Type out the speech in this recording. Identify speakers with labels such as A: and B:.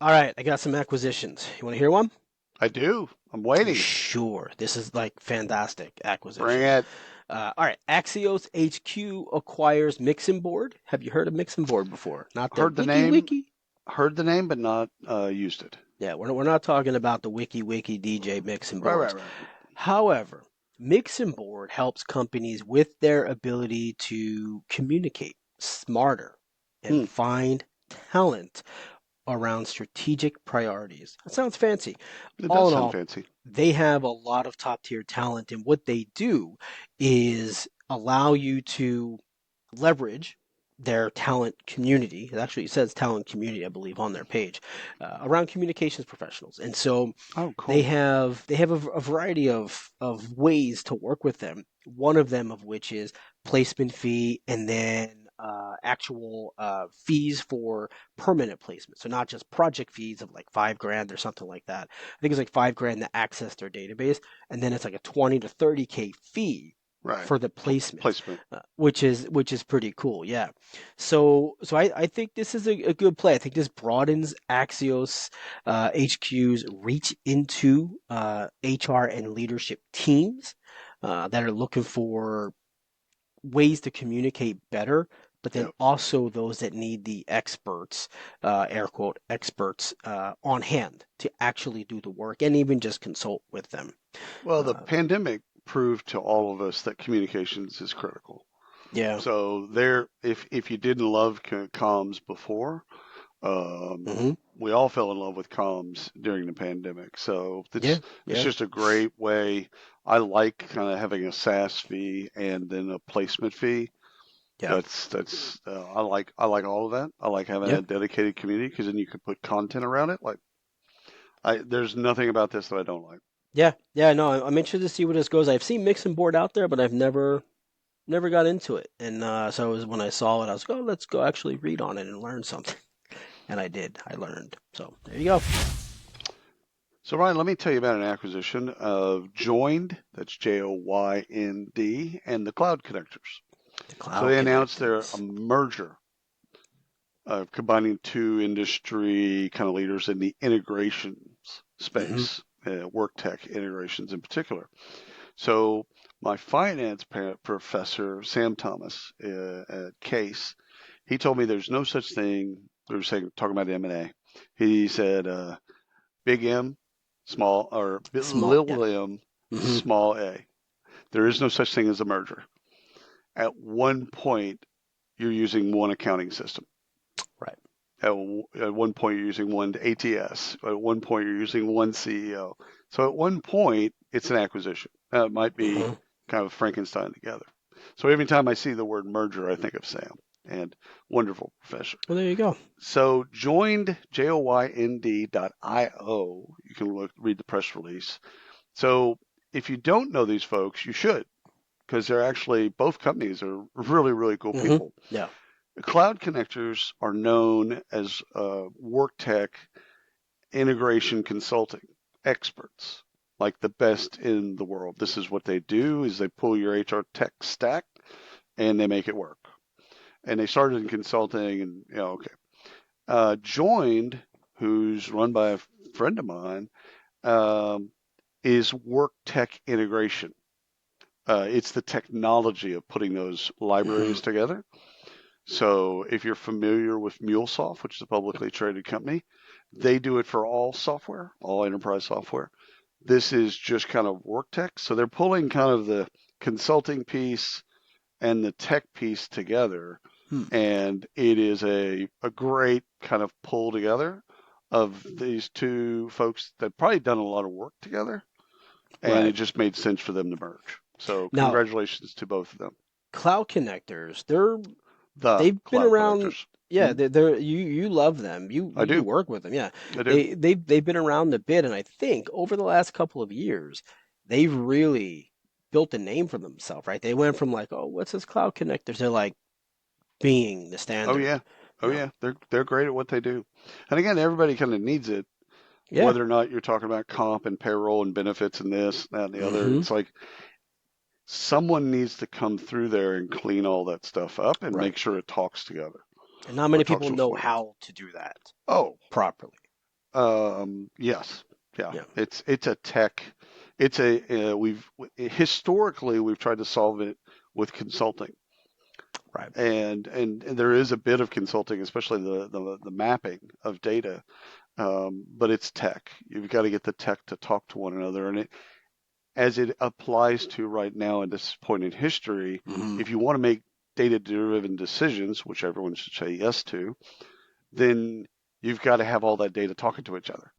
A: All right, I got some acquisitions. You want to hear one?
B: I do. I'm waiting.
A: Sure. This is like fantastic
B: Bring
A: acquisition.
B: it.
A: All right, Axios HQ acquires Mixin Board. Have you heard of Mixin Board before? Not the
B: Heard the name,
A: Wiki.
B: but not used it.
A: Yeah, we're not talking about the Wiki DJ Mixin
B: Right, right,
A: boards.
B: right.
A: However, Mixin Board helps companies with their ability to communicate smarter and
B: Hmm.
A: find talent around strategic priorities. That sounds fancy.
B: It
A: All
B: does
A: in
B: sound
A: all,
B: fancy.
A: they have a lot of top tier talent, and what they do is allow you to leverage their talent community. It actually says talent community, I believe, on their page around communications professionals. And so
B: Oh,
A: they
B: cool.
A: have they have a variety of ways to work with them. One of them of which is placement fee, and then actual fees for permanent placement. So not just project fees of like 5 grand or something like that. I think it's like 5 grand to access their database, and then it's like a 20 to 30K fee
B: Right.
A: for the placement,
B: Placement.
A: which is pretty cool. Yeah. So I think this is a good play. I think this broadens Axios HQ's reach into HR and leadership teams that are looking for ways to communicate better, but then
B: Yep.
A: also those that need the experts, air quote, experts on hand to actually do the work and even just consult with them.
B: Well, the
A: Uh,
B: pandemic proved to all of us that communications is critical.
A: yeah.
B: So if you didn't love comms before, um,
A: Hmm.
B: we all fell in love with comms during the pandemic. So
A: Yeah.
B: it's
A: Yeah.
B: just a great way. I like kind of having a SaaS fee and then a placement fee.
A: Yeah.
B: I like all of that. I like having
A: Yeah.
B: a dedicated community because then you can put content around it. Like I there's nothing about this that I don't like.
A: Yeah. Yeah. No, I'm interested to see where this goes. I've seen Mixing Board out there, but I've never got into it. And so it was when I saw it, I was like, oh, let's go actually read on it and learn something. And I did. I learned. So there you go.
B: So Ryan, let me tell you about an acquisition of Joynd, that's Joynd, and the Cloud Connectors.
A: The
B: So
A: cloud
B: they announced their a
A: connectors.
B: merger combining two industry kind of leaders in the integrations
A: Hmm.
B: space, work tech integrations in particular. So my finance professor, Sam Thomas at Case, he told me there's no such thing. They were talking about M&A. He said big M, small, or
A: Small. Yeah.
B: little m,
A: Hmm.
B: small a. There is no such thing as a merger. At one point, you're using one accounting system.
A: Right.
B: At one point, you're using one ATS. At one point, you're using one CEO. So at one point, it's an acquisition. It might be
A: Hmm.
B: kind of Frankenstein together. So every time I see the word merger, I think of Sam and wonderful professor.
A: Well, there you go.
B: So joined, joynd.io. You can read the press release. So if you don't know these folks, you should, because they're actually, both companies are really, really cool
A: Hmm.
B: people.
A: Yeah.
B: Cloud Connectors are known as work tech integration consulting experts, like the best in the world. This is what they do: is they pull your HR tech stack and they make it work. And they started in consulting, and okay. Joined, who's run by a friend of mine, um, is work tech integration. It's the technology of putting those
A: Hmm.
B: libraries together. So if you're familiar with MuleSoft, which is a publicly traded company, they do it for all software, all enterprise software. This is just kind of work tech. So they're pulling kind of the consulting piece and the tech piece together.
A: Hmm.
B: And it is a great kind of pull together of these two folks that probably done a lot of work together. And it
A: Right.
B: just made sense for them to merge. So
A: Now,
B: congratulations to both of them.
A: cloud connectors,
B: The
A: they've been
B: cloud
A: around.
B: connectors.
A: Yeah,
B: Hmm?
A: they're you love them.
B: I
A: You
B: do.
A: work with them. Yeah,
B: I do.
A: they've been around a bit, and I think over the last couple of years, they've really built a name for themselves. Right? They went from like, oh, what's this cloud connectors? They're like being the
B: Oh
A: standard.
B: yeah. Oh
A: You know?
B: yeah. They're great at what they do. And again, everybody kind of needs it,
A: Yeah.
B: whether or not you're talking about comp and payroll and benefits and this, that, and the other.
A: Hmm.
B: It's like someone needs to come through there and clean all that stuff up and
A: Right.
B: make sure it talks together
A: And not
B: or
A: many
B: talks
A: people
B: with
A: know
B: one another.
A: how to do that
B: Oh,
A: properly.
B: Yes, yeah.
A: Yeah.
B: It's a tech. It's a we've historically we've tried to solve it with consulting,
A: Right.
B: and there is a bit of consulting, especially the mapping of data. But it's tech. You've got to get the tech to talk to one another, and as it applies to right now at this point in history,
A: Hmm.
B: if you want to make data-driven decisions, which everyone should say yes to, then you've got to have all that data talking to each other.